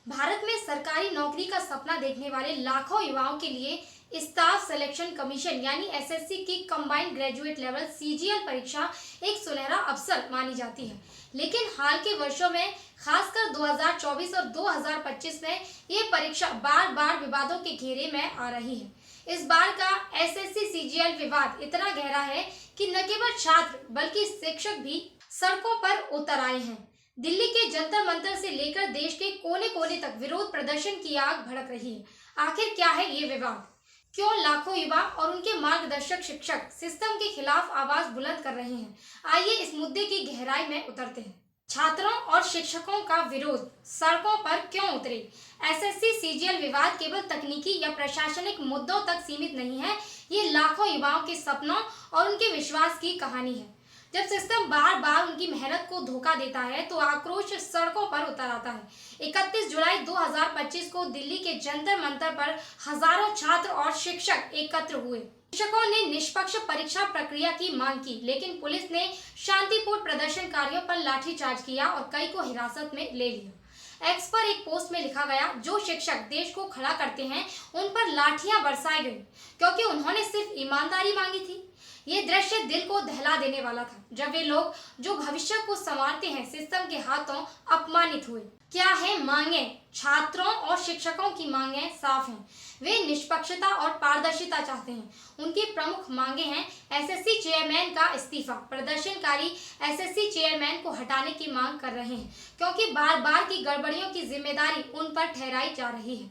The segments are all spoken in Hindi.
भारत में सरकारी नौकरी का सपना देखने वाले लाखों युवाओं के लिए स्टाफ सिलेक्शन कमीशन यानी एसएससी की कंबाइंड ग्रेजुएट लेवल सीजीएल परीक्षा एक सुनहरा अवसर मानी जाती है। लेकिन हाल के वर्षों में खासकर 2024 और 2025 में ये परीक्षा बार बार विवादों के घेरे में आ रही है। इस बार का एसएससी सीजीएल विवाद इतना गहरा है कि न केवल छात्र बल्कि शिक्षक भी सड़कों पर उतर आए हैं। दिल्ली के जंतर मंतर से लेकर देश के कोने कोने तक विरोध प्रदर्शन की आग भड़क रही है। आखिर क्या है ये विवाद? क्यों लाखों युवा और उनके मार्गदर्शक शिक्षक सिस्टम के खिलाफ आवाज बुलंद कर रहे हैं? आइए इस मुद्दे की गहराई में उतरते हैं। छात्रों और शिक्षकों का विरोध सड़कों पर क्यों उतरे? एसएससी सीजीएल विवाद केवल तकनीकी या प्रशासनिक मुद्दों तक सीमित नहीं है, ये लाखों युवाओं के सपनों और उनके विश्वास की कहानी है। जब सिस्टम बार बार उनकी मेहनत को धोखा देता है तो आक्रोश सड़कों पर उतर आता है। 31 जुलाई 2025 को दिल्ली के जंतर मंतर पर हजारों छात्र और शिक्षक एकत्र हुए। शिक्षकों ने निष्पक्ष परीक्षा प्रक्रिया की मांग की, लेकिन पुलिस ने शांतिपूर्ण प्रदर्शनकारियों पर लाठीचार्ज किया और कई को हिरासत में ले लिया। एक्स पर एक पोस्ट में लिखा गया, जो शिक्षक देश को खड़ा करते हैं उन पर लाठियां बरसाई गई क्योंकि उन्होंने सिर्फ ईमानदारी मांगी थी। ये दृश्य दिल को दहला देने वाला था, जब वे लोग जो भविष्य को संवारते हैं सिस्टम के हाथों अपमानित हुए। क्या है मांगे? छात्रों और शिक्षकों की मांगे साफ हैं। वे निष्पक्षता और पारदर्शिता चाहते हैं। उनकी प्रमुख मांगे हैं एसएससी चेयरमैन का इस्तीफा। प्रदर्शनकारी एसएससी चेयरमैन को हटाने की मांग कर रहे हैं क्योंकि बार बार की गड़बड़ियों की जिम्मेदारी उन पर ठहराई जा रही है।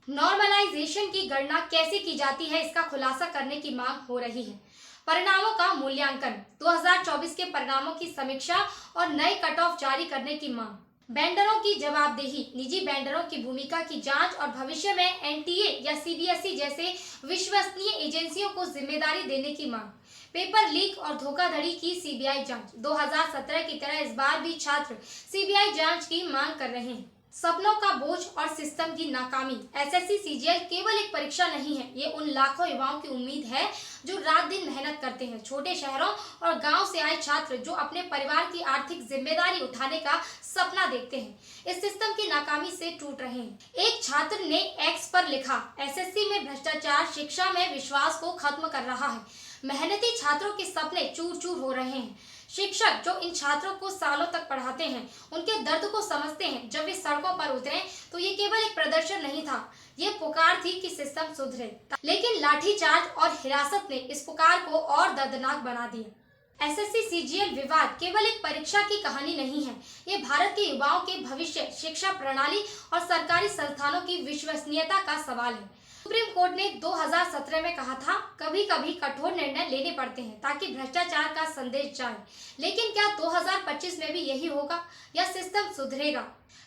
नॉर्मलाइजेशन की गणना कैसे की जाती है, इसका खुलासा करने की मांग हो रही है। परिणामों का मूल्यांकन, 2024 के परिणामों की समीक्षा और नए कट ऑफ जारी करने की मांग। बेंडरों की जवाबदेही, निजी बेंडरों की भूमिका की जांच और भविष्य में एनटीए या सीबीएसई जैसे विश्वसनीय एजेंसियों को जिम्मेदारी देने की मांग। पेपर लीक और धोखाधड़ी की सीबीआई जांच, 2017 की तरह इस बार भी छात्र सीबीआई जांच की मांग कर रहे हैं। सपनों का बोझ और सिस्टम की नाकामी। एसएससी सीजीएल केवल एक परीक्षा नहीं है, ये उन लाखों युवाओं की उम्मीद है जो रात दिन मेहनत करते हैं। छोटे शहरों और गांव से आए छात्र जो अपने परिवार की आर्थिक जिम्मेदारी उठाने का सपना देखते हैं, इस सिस्टम की नाकामी से टूट रहे हैं। एक छात्र ने एक्स पर लिखा, एसएससी में भ्रष्टाचार शिक्षा में विश्वास को खत्म कर रहा है। मेहनती छात्रों के सपने चूर चूर हो रहे हैं। शिक्षक जो इन छात्रों को सालों तक पढ़ाते हैं, उनके दर्द को समझते हैं। जब वे सड़कों पर उतरे तो ये केवल एक प्रदर्शन नहीं था, ये पुकार थी कि सिस्टम सुधरे। लेकिन लाठीचार्ज और हिरासत ने इस पुकार को और दर्दनाक बना दिया। एसएससी सीजीएल विवाद केवल एक परीक्षा की कहानी नहीं है, ये भारत के युवाओं के भविष्य, शिक्षा प्रणाली और सरकारी संस्थानों की विश्वसनीयता का सवाल है। सुप्रीम कोर्ट ने 2017 में कहा था, कभी कभी कठोर निर्णय लेने पड़ते हैं ताकि भ्रष्टाचार का संदेश जाए। लेकिन क्या 2025 में भी यही होगा या सिस्टम सुधरेगा?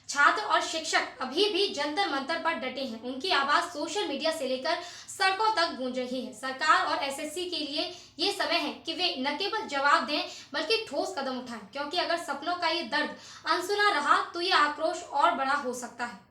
छात्र और शिक्षक अभी भी जंतर मंतर पर डटे हैं। उनकी आवाज सोशल मीडिया से लेकर सड़कों तक गूंज रही है। सरकार और एसएससी के लिए ये समय है कि वे न केवल जवाब दें बल्कि ठोस कदम उठाएं, क्योंकि अगर सपनों का ये दर्द अनसुना रहा तो ये आक्रोश और बड़ा हो सकता है।